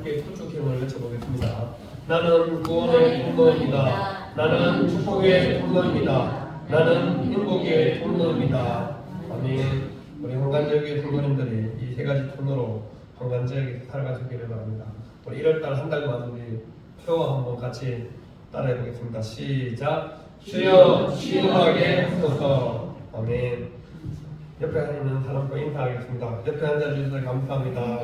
함께 구축형을 외쳐보겠습니다. 나는 구원의 통로입니다. 나는 축복의 통로입니다. 나는 행복의 통로입니다. 아멘. 우리 황간절기 성도님들이 이 세 가지 통로로 황간절기 살아가시기를 바랍니다. 우리 1월달 한 달만 우리 표어 한번 같이 따라해 보겠습니다. 시작. 주여 시원하게 하소서. 아멘. 옆에 있는 사람과 인사하겠습니다. 옆에 앉아주셔서 감사합니다.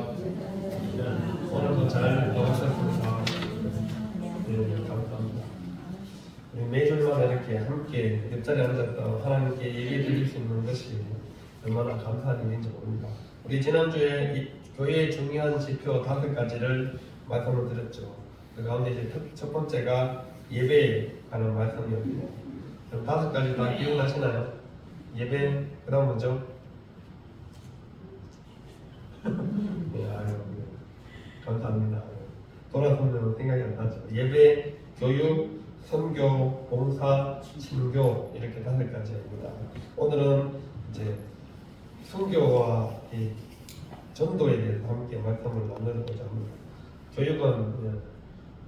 오늘도 잘 나오셨습니다. 네, 감사합니다. 우리 매주마다 이렇게 함께 옆자리에 앉아서 하나님께 얘기 드릴 수 있는 것이 얼마나 감사한 일인지 모릅니다. 우리 지난주에 이 교회의 중요한 지표 5가지를 말씀을 드렸죠. 그 가운데 이제 첫 번째가 예배에 관한 말씀이었고, 그럼 5가지 다 기억나시나요? 예배, 그 다음 뭐죠? 네, 아유, 감사합니다. 돌아서면 생각이 안 나죠. 예배, 교육, 선교, 봉사, 신교 이렇게 5가지입니다. 오늘은 이제 선교와 이 전도에 대해서 함께 말씀을 나누고자 합니다. 교육은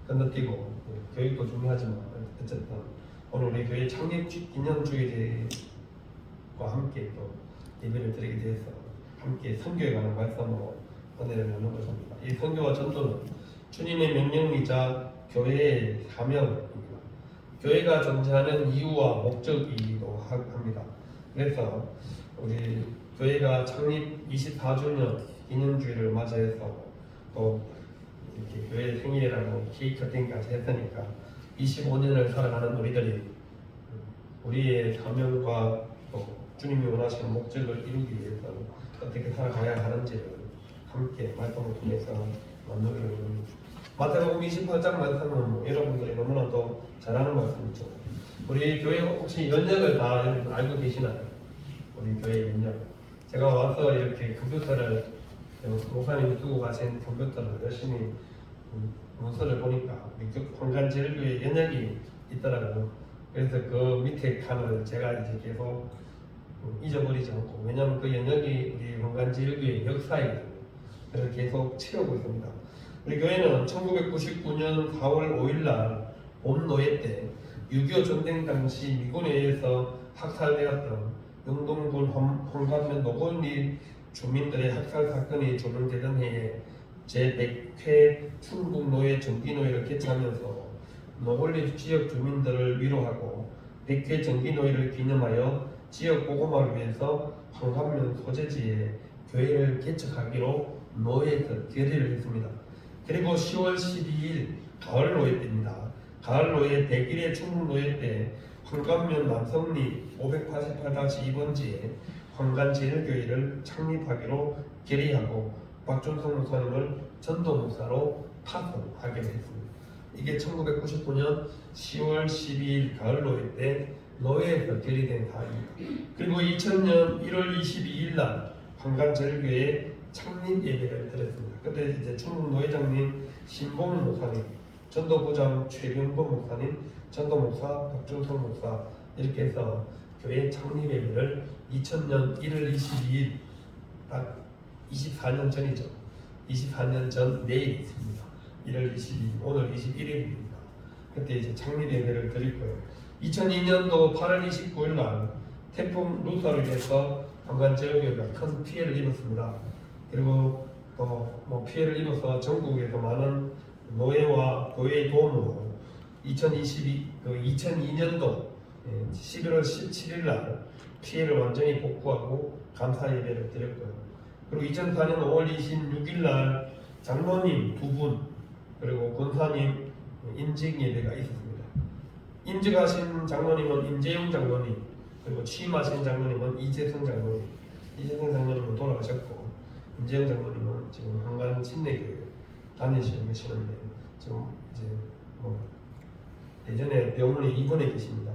건너뛰고 교육도 중요하지만 어쨌든 오늘 우리 교회 창립 기념주일과 함께 또 예배를 드리게 되어서 함께 선교에 관한 말씀으로 은혜를 나누고자 합니다. 이 선교와 전도는 주님의 명령이자 교회의 사명입니다. 교회가 존재하는 이유와 목적이기도 합니다. 그래서 우리 교회가 창립 24주년 기념주일을 맞이해서 또 이렇게 교회 생일이라고 케이크 커팅까지 했으니까 25년을 살아가는 우리들이 우리의 사명과 또 주님이 원하시는 목적을 이루기 위해서 어떻게 살아가야 하는지를 함께 말씀을 통해서 나누기를 합니다. 마태복음 28장 말씀은 여러분들이 너무나도 잘 아는 말씀이죠. 우리 교회 혹시 연령을 다 알고 계시나요? 우리 교회 연령. 제가 와서 이렇게 컴퓨터를 목사님이 두고 가신 컴퓨터를 열심히 문서를 보니까 황간제일교회 연역이 있더라고요. 그래서 그 밑에 칸을 제가 이제 계속 잊어버리지 않고, 왜냐하면 그 연역이 우리 황간제일교회 역사이거든요. 그래서 계속 채우고 있습니다. 우리 교회는 1999년 4월 5일날 봄노예 때 6.25 전쟁 당시 미군에 의해서 학살되었던 영동군 황간면 노골리 주민들의 학살 사건이 조명되던 해에 제100회 충북노예 정기노예를 개최하면서 노골리 지역 주민들을 위로하고 100회 정기노예를 기념하여 지역 보고마를 위해서 황간면 소재지에 교회를 개척하기로 노예에서 결의를 했습니다. 그리고 10월 12일 가을노예 때입니다. 가을노예 100일의 충북노예 때 황간면 남성리 588-2번지에 황간제일교회를 창립하기로 결의하고 박준성 목사님을 전도 목사로 파송하게 됐습니다. 이게 1999년 10월 12일 가을노예 때 노예에서 결의된 사항입니다. 그리고 2000년 1월 22일 날 황간제일교회 창립 예배를 드렸습니다. 그때 이제 충북 노회장님 신봉 목사님, 전도부장 최병범 목사님, 전도 목사 박준성 목사 이렇게 해서 교회 창립 예배를 2000년 1월 22일 딱 24년 전이죠. 24년 전 내일 있습니다. 1월 22일, 오늘 21일입니다. 그때 이제 창립 예배를 드릴 거예요. 2002년도 8월 29일 날 태풍 루사로 인해서 황간제일교회가 큰 피해를 입었습니다. 그리고 또 피해를 입어서 전국에서 많은 노예와 교회의 도움으로 2002년도 11월 17일 날 피해를 완전히 복구하고 감사 예배를 드렸고요. 그리고 2004년 5월 26일 날 장로님 2분 그리고 권사님 임직 예배가 있었습니다. 임직하신 장로님은 임재용 장로님, 그리고 취임하신 장로님은 이재성 장로님. 이재성 장로님은 돌아가셨고 임재용 장로님은 지금 한간 침례교회 다니시고 계시는데 지금 이제 예전에 병원에 입원해 계십니다.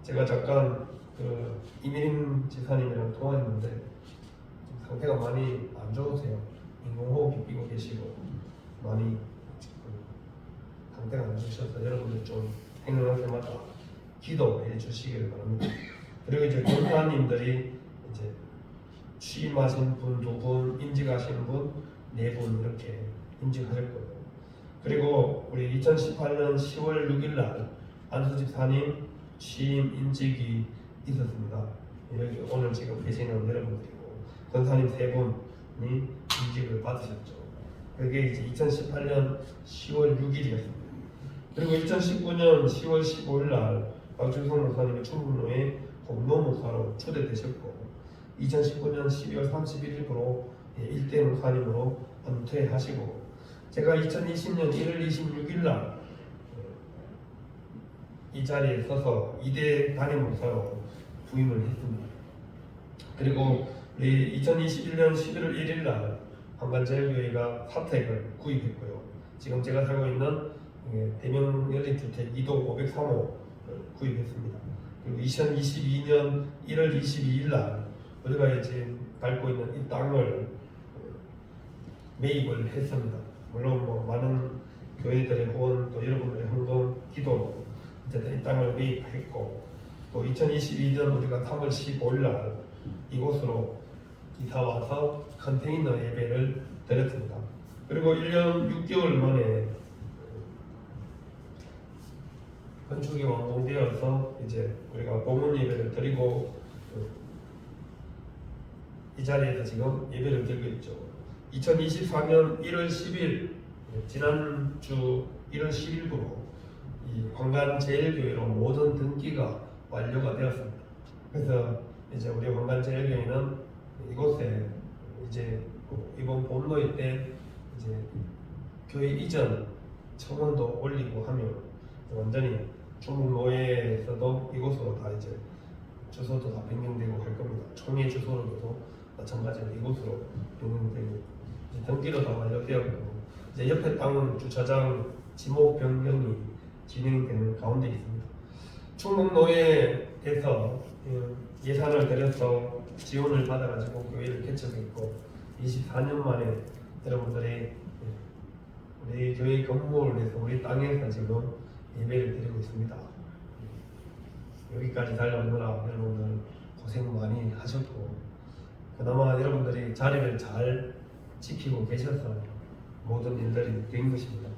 제가 잠깐 그 이민임 지사님이랑 통화했는데 상태가 많이 안 좋으세요. 인공호흡 끼고 계시고 많이 상태가 안 좋으셔서 여러분들 좀 행동할 때마다 기도해 주시길 바랍니다. 그리고 이제 권사님들이 이제 취임하신 분 2분, 임직하신 분 4분 이렇게 임직하실 거예요. 그리고 우리 2018년 10월 6일 날 안수 집사님 취임 인직이 있었습니다. 여기 오늘 지금 계시는 여러분들이고 권사님 세 분이 인직을 받으셨죠. 그게 이제 2018년 10월 6일이었습니다. 그리고 2019년 10월 15일 날 박준성 목사님이 충북로에 공로 목사로 초대되셨고 2019년 12월 31일부로 일대 목사님으로 은퇴하시고 제가 2020년 1월 26일 날 이 자리에 서서 2대 담임 목사로 부임을 했습니다. 그리고 우리 2021년 11월 1일 날 한반제일교회가 사택을 구입했고요. 지금 제가 살고 있는 대명 연립주택 2동 503호를 구입했습니다. 그리고 2022년 1월 22일 날 우리가 이제 밟고 있는 이 땅을 매입을 했습니다. 물론 뭐 많은 교회들의 후원 또 여러분들의 헌금 기도로 이제 이 땅을 매입했고 또 2022년 우리가 3월 15일 날 이곳으로 이사 와서 컨테이너 예배를 드렸습니다. 그리고 1년 6개월 만에 건축이 완공되어서 이제 우리가 봉헌 예배를 드리고 이 자리에서 지금 예배를 드리고 있죠. 2024년 1월 10일 지난주 1월 10일부로 이 황간제일교회로 모든 등기가 완료가 되었습니다. 그래서 이제 우리 황간제일교회는 이곳에 이제 이번 본노회 때 이제 교회 이전 청원도 올리고 하면 완전히 충북노회에서도 이곳으로 다 이제 주소도 다 변경되고 할 겁니다. 총회 주소로도 마찬가지로 이곳으로 변경되고 이제 등기도 다 완료되었고 이제 옆에 땅은 주차장 지목 변경이 진행되는 가운데 있습니다. 충북노회에서 예산을 들여서 지원을 받아가지고 교회를 개척했고 24년 만에 여러분들의 우리 교회 건물에서 우리 땅에서 지금 예배를 드리고 있습니다. 여기까지 달려오느라 여러분들 고생 많이 하셨고 그나마 여러분들이 자리를 잘 지키고 계셔서 모든 일들이 된 것입니다.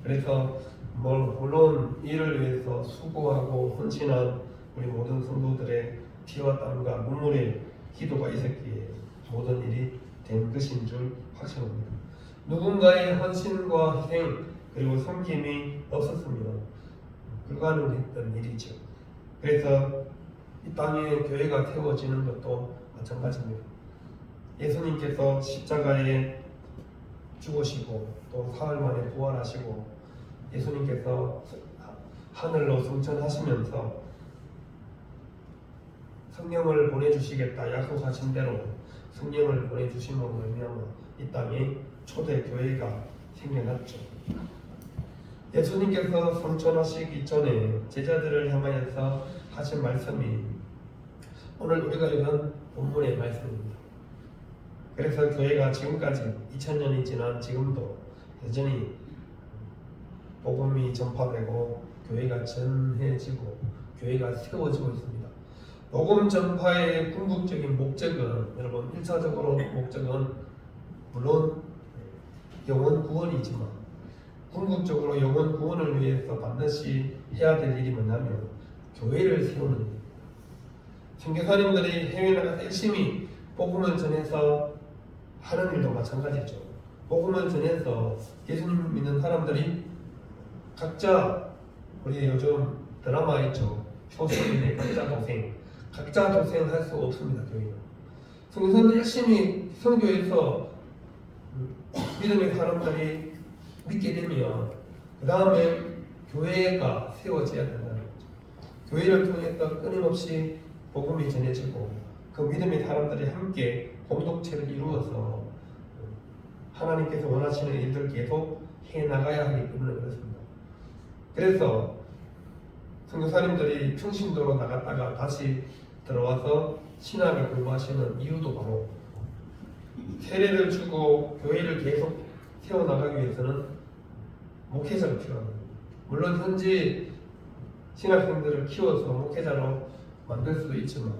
그래서 물론 이를 위해서 수고하고 헌신한 우리 모든 성도들의 피와 땀과 눈물의 기도가 있었기에 모든 일이 된 것인 줄 확신합니다. 누군가의 헌신과 희생 그리고 섬김이 없었으면 불가능했던 일이죠. 그래서 이 땅에 교회가 세워지는 것도 마찬가지입니다. 예수님께서 십자가에 죽으시고 또 사흘 만에 부활하시고 예수님께서 하늘로 승천하시면서 성령을 보내주시겠다 약속하신 대로 성령을 보내주심으로 말미암아 이 땅에 초대 교회가 생겨났죠. 예수님께서 승천하시기 전에 제자들을 향하여서 하신 말씀이 오늘 우리가 읽은 본문의 말씀입니다. 그래서 교회가 지금까지 2000년이 지난 지금도 여전히 복음이 전파되고 교회가 전해지고 교회가 세워지고 있습니다. 복음 전파의 궁극적인 목적은 여러분 1차적으로 목적은 물론 영혼 구원이지만 궁극적으로 영혼 구원을 위해서 반드시 해야 될 일이 뭐냐면 교회를 세우는 일입니다. 선교사님들이 해외 나가서 열심히 복음을 전해서 하는 일도 마찬가지죠. 복음을 전해서 예수님 믿는 사람들이 각자 우리 요즘 드라마 있죠. 효소인의 각자 도생할 수 없습니다. 교회는 선교사님들 열심히 선교해서 믿음의 사람들이 믿게 되면 그 다음에 교회가 세워져야 된다는 거죠. 교회를 통해서 끊임없이 복음이 전해지고 그 믿음의 사람들이 함께 공동체를 이루어서 하나님께서 원하시는 일들을 계속 해나가야 하기 때문에 그렇습니다. 그래서 선교사님들이 평신도로 나갔다가 다시 들어와서 신학을 공부하시는 이유도 바로 세례를 주고 교회를 계속 세워나가기 위해서는 목회자가 필요합니다. 물론 현재 신학생들을 키워서 목회자로 만들 수도 있지만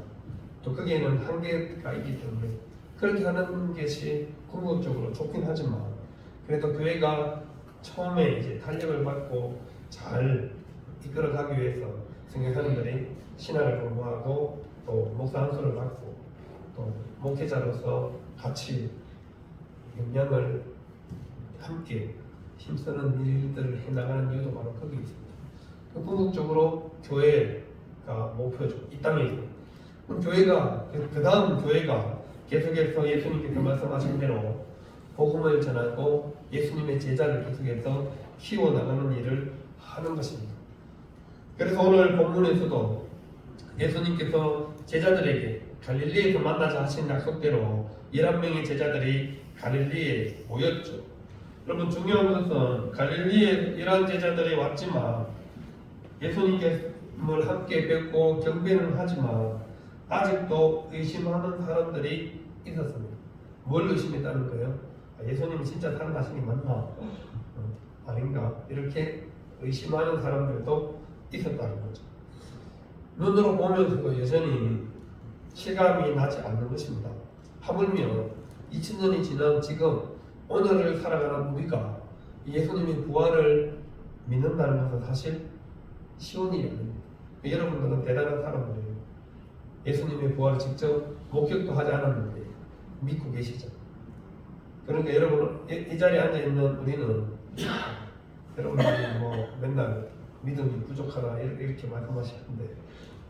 또 거기에는 한계가 있기 때문에 그렇게 하는 것이 궁극적으로 좋긴 하지만 그래도 교회가 처음에 이제 탄력을 받고 잘 이끌어가기 위해서 성교사님들이 신학을 공부하고 또 목사 안수를 받고 또 목회자로서 같이 역량을 함께 힘쓰는 일들을 해나가는 이유도 바로 거기 있습니다. 궁극적으로 교회가 목표죠. 이 땅에 있는. 그럼 교회가 그 다음 교회가 계속해서 예수님께서 말씀하신 대로 복음을 전하고 예수님의 제자를 계속해서 키워나가는 일을 하는 것입니다. 그래서 오늘 본문에서도 예수님께서 제자들에게 갈릴리에서 만나자 하신 약속대로 11명의 제자들이 갈릴리에 모였죠. 여러분 중요한 것은 갈릴리에 이러한 제자들이 왔지만 예수님을 함께 뵙고 경배는 하지만 아직도 의심하는 사람들이 있었습니다. 뭘 의심했다는 거예요? 예수님이 진짜 살아나신 게 맞나? 아닌가? 이렇게 의심하는 사람들도 있었다는 거죠. 눈으로 보면서도 여전히 실감이 나지 않는 것입니다. 하물며 2000년이 지난 지금 오늘을 살아가는 우리가 예수님의 부활을 믿는다는 것은 사실 쉬운 일이 아닙니다. 여러분들은 대단한 사람들이에요. 예수님의 부활을 직접 목격도 하지 않았는데 믿고 계시죠. 그러니까 여러분 이 자리에 앉아있는 우리는 여러분들이 뭐 맨날 믿음이 부족하다 이렇게 말씀하시는데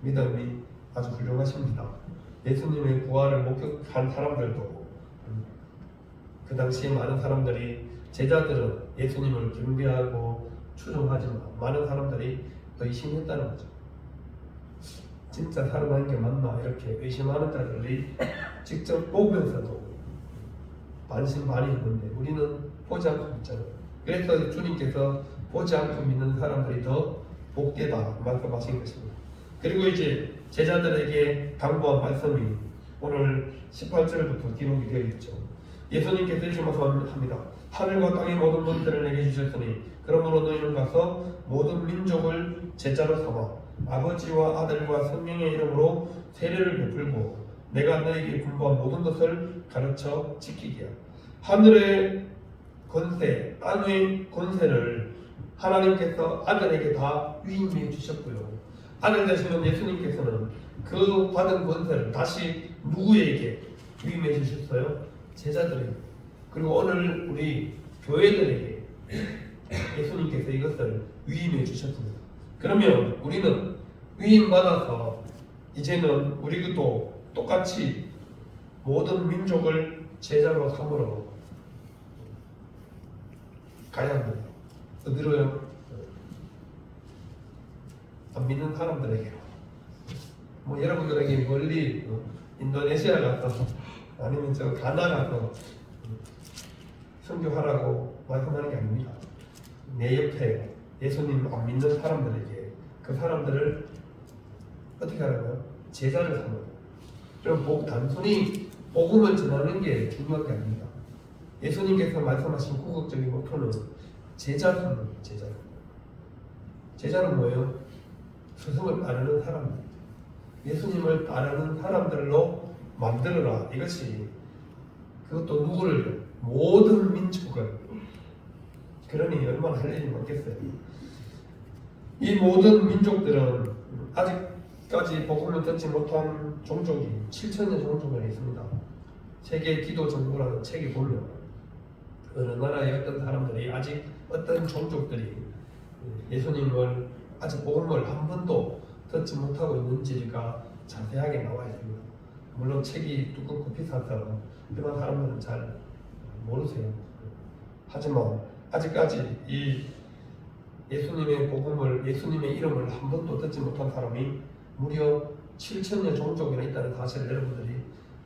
믿음이 아주 훌륭하십니다. 예수님의 부활을 목격한 사람들도 그 당시에 많은 사람들이 제자들은 예수님을 경배하고 추종하지만 많은 사람들이 의심했다는 거죠. 진짜 살아나는 게 맞나 이렇게 의심하는 자들이 직접 보면서도 반신반의했는데 우리는 보지 않고 믿잖아요. 그래서 주님께서 보지 않고 믿는 사람들이 더 복되다 말씀하신 것입니다. 그리고 이제 제자들에게 당부한 말씀이 오늘 18절부터 기록이 되어 있죠. 예수님께서 이렇게 말씀합니다. 하늘과 땅의 모든 것들을 내게 주셨으니 그러므로 너희는 가서 모든 민족을 제자로 삼아 아버지와 아들과 성령의 이름으로 세례를 베풀고 내가 너에게 분부한 모든 것을 가르쳐 지키게 하늘의 권세, 땅의 권세를 하나님께서 아들에게 다 위임해 주셨고요. 아들 되시는 예수님께서는 그 받은 권세를 다시 누구에게 위임해 주셨어요? 제자들에게. 그리고 오늘 우리 교회들에게 예수님께서 이것을 위임해 주셨습니다. 그러면 우리는 위임받아서 이제는 우리도 똑같이 모든 민족을 제자로 삼으러 가야 합니다. 어디로요? 안 믿는 사람들에게. 뭐 여러분들에게 멀리 인도네시아 가서 아니면 저 가나 가서 선교하라고 말씀하는 게 아닙니다. 내 옆에 예수님 안 믿는 사람들에게 그 사람들을 어떻게 하라고요? 제자를 삼아요. 그럼 단순히 복음을 전하는 게 중요한 게 아닙니다. 예수님께서 말씀하신 궁극적인 목표는 제자 삼는 제자. 제자는 뭐예요? 스승을 따르는 사람들. 예수님을 따르는 사람들로 만들어라. 이것이 그것도 누구를? 모든 민족을. 그러니 얼마나 할 일이 많겠어요. 이 모든 민족들은 아직까지 복음을 듣지 못한 종족이 7천여 종족이 있습니다. 세계 기도 정보라는 책에 보면 어느 나라의 어떤 사람들이 아직 어떤 종족들이 예수님을 아직 복음을 한 번도 듣지 못하고 있는지가 자세하게 나와 있습니다. 물론 책이 두껍고 비싸서 일반 사람들은 잘 모르세요. 하지만 아직까지 이 예수님의 복음을, 예수님의 이름을 한 번도 듣지 못한 사람이 무려 7천여 종족이나 있다는 사실을 여러분들이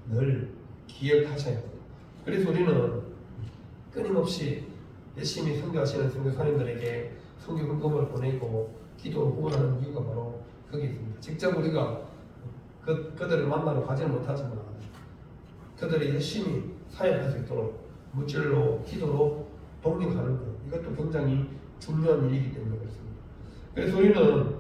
늘 기억하셔야 합니다. 그래서 우리는 끊임없이 열심히 선교하시는 선교사님들에게 선교 헌금을 보내고 기도를 후원하는 이유가 바로 거기 있습니다. 직접 우리가 그들을 만나러 가지는 못하지만 그들이 열심히 사역할 수 있도록 물질로 기도로 독립하는 것, 이것도 굉장히 중요한 일이기 때문에 그렇습니다. 그래서 우리는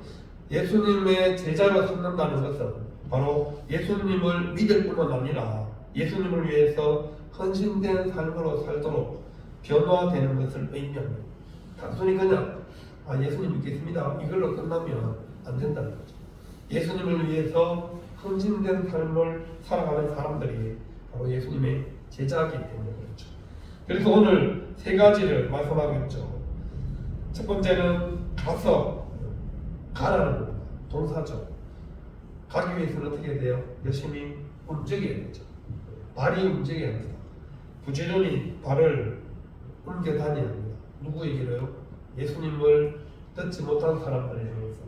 예수님의 제자로 삼는다는 것은 바로 예수님을 믿을 뿐만 아니라 예수님을 위해서 헌신된 삶으로 살도록 변화되는 것을 의미합니다. 단순히 그냥 예수님 믿겠습니다 이걸로 끝나면 안 된다는 거죠. 예수님을 위해서 헌신된 삶을 살아가는 사람들이 바로 예수님의 제자이기 때문에 그렇죠. 그래서 오늘 세 가지를 말씀하고 있죠. 첫 번째는 가라는 겁니다. 동사죠. 가기 위해서는 어떻게 해야 돼요? 열심히 움직여야 되죠. 발이 움직여야 합니다. 부지런히 발을 옮겨 다녀야 합니다. 누구에게로요? 예수님을 듣지 못한 사람들에 대해서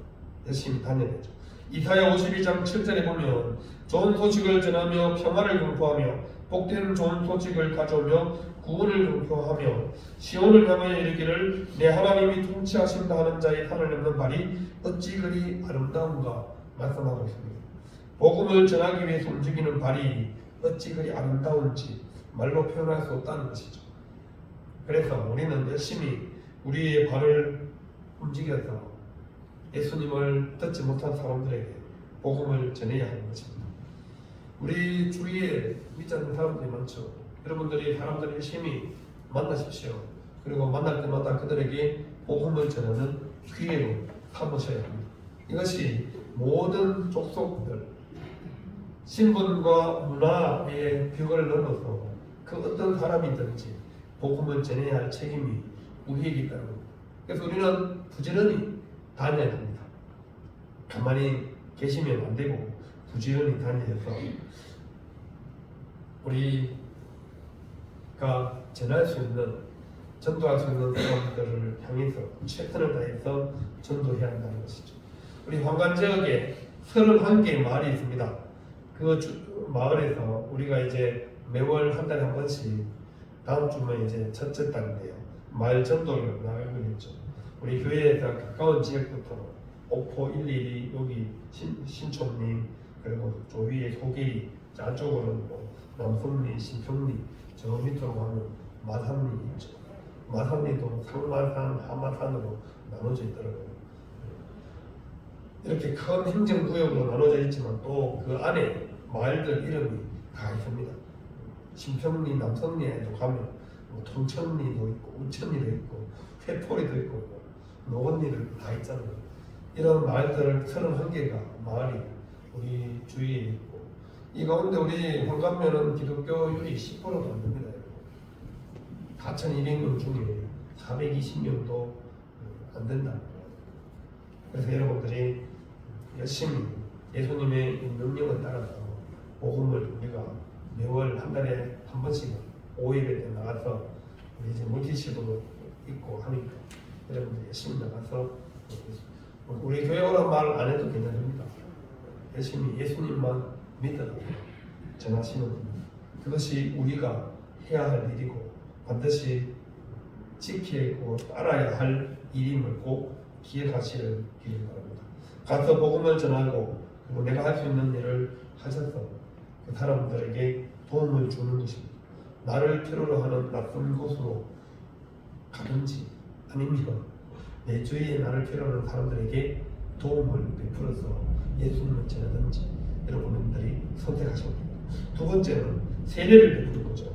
열심히 다녀야 되죠. 이사야 52장 7절에 보면 좋은 소식을 전하며 평화를 공포하며 복된 좋은 소식을 가져오며 구원을 공포하며 시온을 향하여 이르기를 내 하나님이 통치하신다 하는 자의 산을 넘는 발이 어찌 그리 아름다운가 말씀하고 있습니다. 복음을 전하기 위해서 움직이는 발이 어찌 그리 아름다운지 말로 표현할 수 없다는 것이죠. 그래서 우리는 열심히 우리의 발을 움직여서 예수님을 듣지 못한 사람들에게 복음을 전해야 하는 것입니다. 우리 주위에 믿지 않는 사람들이 많죠. 여러분들이 사람들을 열심히 만나십시오. 그리고 만날 때마다 그들에게 복음을 전하는 기회로 삼으셔야 합니다. 이것이 모든 족속들, 신분과 문화의 벽을 넘어서 그 어떤 사람이든지 복음을 전해야 할 책임이 우리에게 있다는 겁니다. 그래서 우리는 부지런히 다녀야 합니다. 가만히 계시면 안 되고 부지런히 다니셔서 우리가 전할 수 있는, 전도할 수 있는 사람들을 향해서 최선을 다해서 전도해야 한다는 것이죠. 우리 황간 지역에 31개의 마을이 있습니다. 그 마을에서 우리가 이제 매월 한 달에 한 번씩 다음 주면 이제 첫째 달인데요. 마을 전도를 나가고 있죠. 우리 교회에서 가까운 지역부터 옥포 112 여기 신촌리 그리고 저 위에 소계리 안쪽으로는 뭐 남성리, 신평리 저 밑으로 가면 마산리 있죠. 마산리도 상마산, 하마산으로 나눠져 있더라고요. 이렇게 큰 행정구역으로 나눠져 있지만 또 그 안에 마을들 이름이 다 있습니다. 신평리, 남성리에도 가면 뭐 통천리도 있고 우천리도 있고 회포리도 있고 노원리도 다 있잖아요. 이런 마을들 31개가 마을이 우리 주위에 있고 이 가운데 우리 황감면은 기독교율이 10%도 안 됩니다. 4,200명 중에 420명도 안 된다. 그래서 여러분들이 열심히 예수님의 명령을 따라서 복음을 우리가 매월 한 달에 한 번씩 5일에 때 나가서 우리 이제 물티시도 있고 하니까 여러분들 열심히 나가서 우리 교회 오란 말 안 해도 괜찮습니다. 열심히 예수님만 믿어 전하시는 겁니다. 그것이 우리가 해야 할 일이고 반드시 지키고 따라야 할 일임을 꼭 기억하시길 바랍니다. 가서 복음을 전하고 그리고 내가 할 수 있는 일을 하셔서 그 사람들에게 도움을 주는 것입니다. 나를 필요로 하는 낯선 곳으로 가든지 아니면 내 주위에 나를 필요로 하는 사람들에게 도움을 베풀어서 예수님을 전하든지 여러분들이 선택하시면 됩니다. 두 번째는 세례를 베푸는 거죠.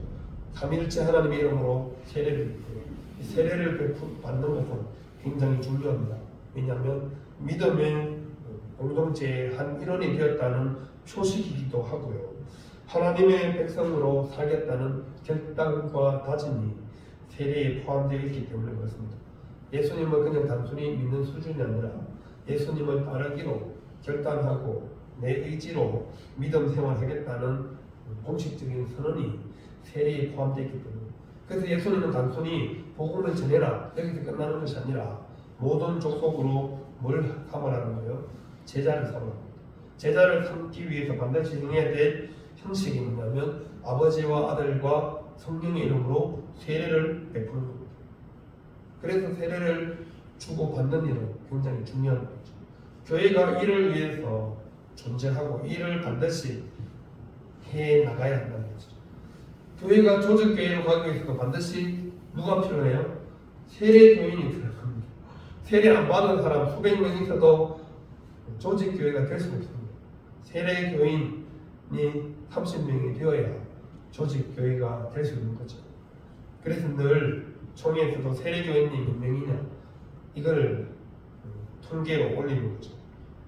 삼위일체 하나님의 이름으로 세례를 베풀어요. 이 세례를 받는 것은 굉장히 중요합니다. 왜냐하면 믿음의 공동체의 한 일원이 되었다는 표식이기도 하고요. 하나님의 백성으로 살겠다는 결단과 다짐이 세례에 포함되어 있기 때문에 그렇습니다. 예수님을 그냥 단순히 믿는 수준이 아니라 예수님을 따르기로 결단하고 내 의지로 믿음 생활하겠다는 공식적인 선언이 세례에 포함되어 있기 때문에 그래서 예수님은 단순히 복음을 전해라 여기서 끝나는 것이 아니라 모든 족속으로 뭘 삼으라는 거예요? 제자를 삼으라는 거예요. 제자를 삼기 위해서 반드시 행해야 될 형식이 뭐냐면 아버지와 아들과 성령의 이름으로 세례를 베푸는 겁니다. 그래서 세례를 주고받는 일은 굉장히 중요한 거죠. 교회가 이를 위해서 존재하고 이를 반드시 해 나가야 한다는 거죠. 교회가 조직교회로 가기 위해서도 반드시 누가 필요해요? 세례교인이 필요합니다. 세례 안 받은 사람 수백 명 있어도 조직교회가 될 수 없습니다. 세례교인이 30명이 되어야 조직교회가 될 수 있는 거죠. 그래서 늘 총회에서도 세례교인이 몇 명이냐 이걸 통계로 올리는 거죠.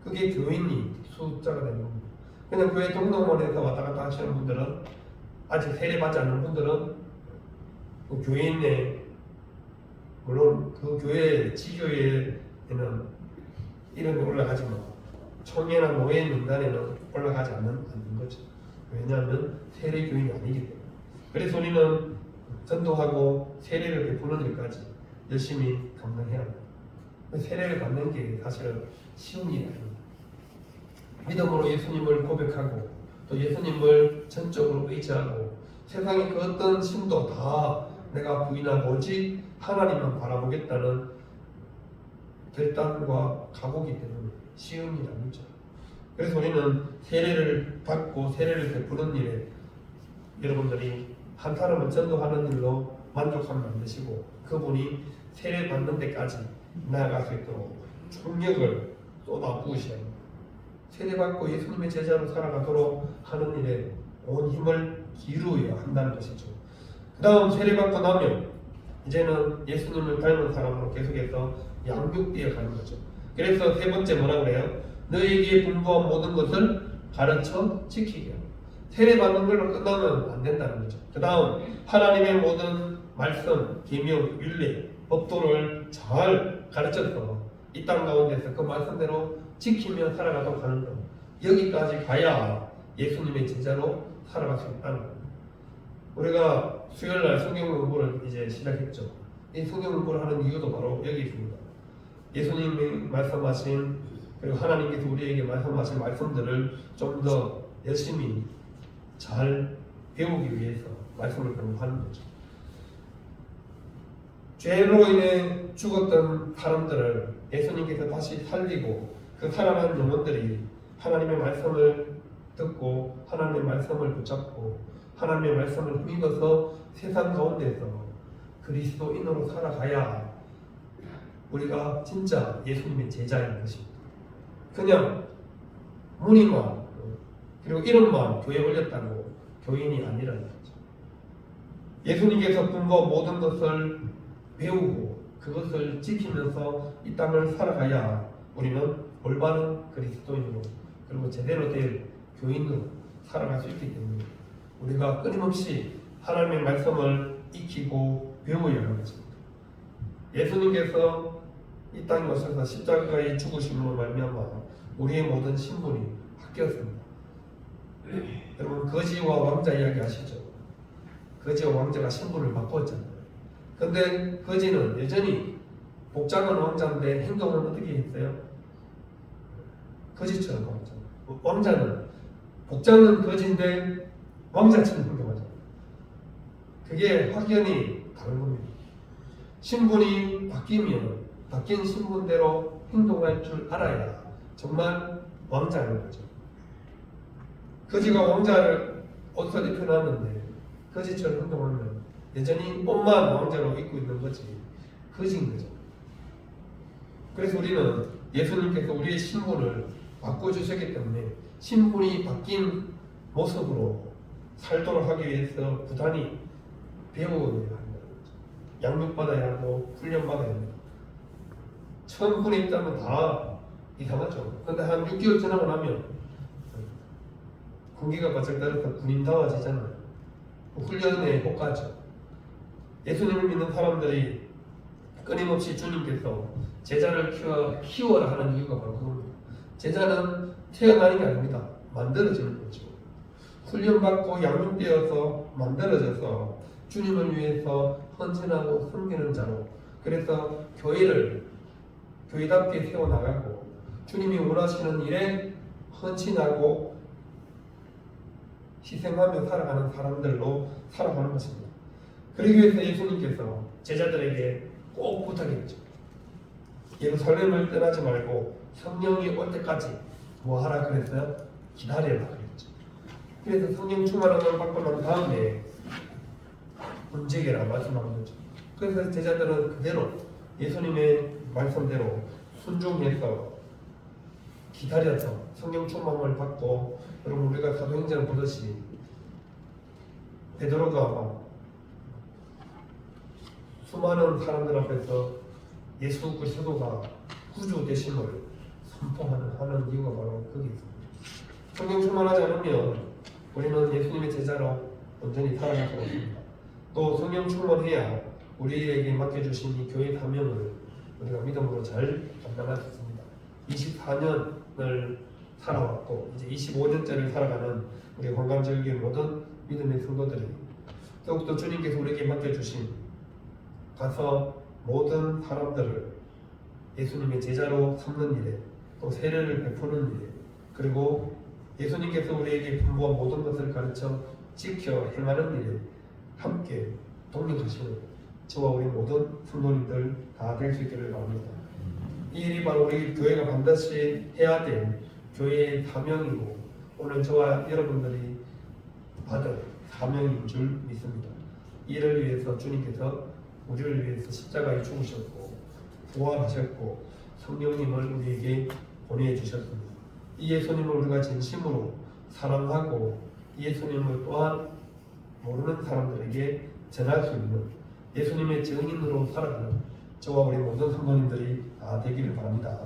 그게 교인이 숫자가 되는 겁니다. 그냥 교회 동동원에서 왔다 갔다 하시는 분들은, 아직 세례받지 않는 분들은 그 교인의, 물론 그 교회 지교회에는 이름이 올라가지만 총회나 노예 명단에는 올라가지 않는 거죠. 왜냐하면 세례 교인이 아니기 때문에. 그래서 우리는 전도하고 세례를 베푸는 일까지 열심히 감당해야 합니다. 세례를 받는 게 사실은 쉬운 일이 아닙니다. 믿음으로 예수님을 고백하고 또 예수님을 전적으로 의지하고 세상의 그 어떤 힘도 다 내가 부인하고 오직 하나님만 바라보겠다는 결단과 각오기 때문에 쉬운 일이 아니죠. 그래서 우리는 세례를 받고 세례를 베푸는 일에 여러분들이 한 사람을 전도하는 일로 만족하면 안 되시고 그분이 세례 받는 데까지 나아갈 수 있도록 총력을 쏟아부으셔야 합니다. 세례받고 예수님의 제자로 살아가도록 하는 일에 온 힘을 기울여야 한다는 것이죠. 그 다음 세례받고 나면 이제는 예수님을 닮은 사람으로 계속해서 양육되어 가는 거죠. 그래서 세 번째 뭐라 그래요? 너에게 분부한 모든 것을 가르쳐 지키게. 세례받는 걸로 끝나면 안 된다는 거죠. 그 다음 하나님의 모든 말씀, 계명, 율례, 법도를 잘 가르쳐서 이 땅 가운데서 그 말씀대로 지키며 살아가도록 하는 것. 여기까지 가야 예수님의 제자로 살아갈 수 있다는 겁니다. 우리가 수요일날 성경 공부를 이제 시작했죠. 이 성경 공부를 하는 이유도 바로 여기 있습니다. 예수님이 말씀하신 그리고 하나님께서 우리에게 말씀하신 말씀들을 좀 더 열심히 잘 배우기 위해서 말씀을 공부하는 거죠. 죄로 인해 죽었던 사람들을 예수님께서 다시 살리고 그 살아난 영혼들이 하나님의 말씀을 듣고 하나님의 말씀을 붙잡고 하나님의 말씀을 힘입어서 세상 가운데서 그리스도인으로 살아가야 우리가 진짜 예수님의 제자인 것입니다. 그냥 무늬만 그리고 이름만 교회에 올렸다고 교인이 아니라는 거죠. 예수님께서 분부한 모든 것을 배우고 그것을 지키면서 이 땅을 살아가야 우리는 올바른 그리스도인으로 그리고 제대로 된 교인으로 살아갈 수 있기 때문에 우리가 끊임없이 하나님의 말씀을 익히고 배워야 하는 것입니다. 예수님께서 이 땅에 오셔서 십자가에 죽으심으로 말미암아 우리의 모든 신분이 바뀌었습니다. 여러분 거지와 왕자 이야기 아시죠? 거지와 왕자가 신분을 바꿨잖아요. 근데 거지는 여전히 복장은 왕자인데 행동은 어떻게 했어요? 거지처럼 왕자. 왕자는 복장은 거지인데 왕자처럼 행동하잖아요. 그게 확연히 다른 겁니다. 신분이 바뀌면 바뀐 신분대로 행동할 줄 알아야 정말 왕자인 거죠. 거지가 왕자를 옷을 입혀놨는데 거지처럼 행동하면 여전히 옷만 왕자로 입고 있는 거지 거지인 거죠. 그래서 우리는 예수님께서 우리의 신분을 바꿔주셨기 때문에 신분이 바뀐 모습으로 살도록 하기 위해서 부단히 배워야 한다는 거죠. 양육받아야 하고 훈련받아야 합니다. 처음 군에 있다면 다 이상하죠. 근데 한 6개월 지나고 나면 군기가 바짝 따라서 군인다워지잖아요. 훈련에 효과죠. 예수님을 믿는 사람들이 끊임없이 주님께서 제자를 키워라 하는 이유가 바로 그겁니다. 제자는 태어나는 게 아닙니다. 만들어지는 거죠. 훈련받고 양육되어서 만들어져서 주님을 위해서 헌신하고 섬기는 자로 그래서 교회를 교회답게 세워나가고 주님이 원하시는 일에 헌신하고 희생하며 살아가는 사람들로 살아가는 것입니다. 그러기 위해서 예수님께서 제자들에게 꼭 부탁했죠. 예루살렘을 떠나지 말고 성령이 올 때까지 뭐 하라 그랬어요? 기다려라 그랬죠. 그래서 성령 충만함을 받고 난 다음에 움직여라 말씀하는 거죠. 그래서 제자들은 그대로 예수님의 말씀대로 순종해서 기다려서 성령 충만함을 받고 여러분 우리가 사도행전을 보듯이 베드로가 막 수많은 사람들 앞에서 예수 그리스도가 구주 되심을 선포하는 이유가 바로 거기 있습니다. 성령 충만하지 않으면 우리는 예수님의 제자로 온전히 살아갈 수 없습니다. 또 성령 충만해야 우리에게 맡겨주신 이 교회 사명을 우리가 믿음으로 잘 감당할 수 있습니다. 24년을 살아왔고 이제 25년째를 살아가는 우리 관광절교의 모든 믿음의 성도들이 더욱더 주님께서 우리에게 맡겨주신 가서 모든 사람들을 예수님의 제자로 삼는 일에 또 세례를 베푸는 일에 그리고 예수님께서 우리에게 분부한 모든 것을 가르쳐 지켜 행하는 일에 함께 동행하시는 저와 우리 모든 성도님들 다 될 수 있기를 바랍니다. 이 일이 바로 우리 교회가 반드시 해야 될 교회의 사명이고 오늘 저와 여러분들이 받은 사명인 줄 믿습니다. 이를 위해서 주님께서 우리를 위해서 십자가에 죽으셨고 부활하셨고 성령님을 우리에게 보내주셨습니다. 이 예수님을 우리가 진심으로 사랑하고 이 예수님을 또한 모르는 사람들에게 전할 수 있는 예수님의 증인으로 살아가는 저와 우리 모든 성도님들이 다 되기를 바랍니다.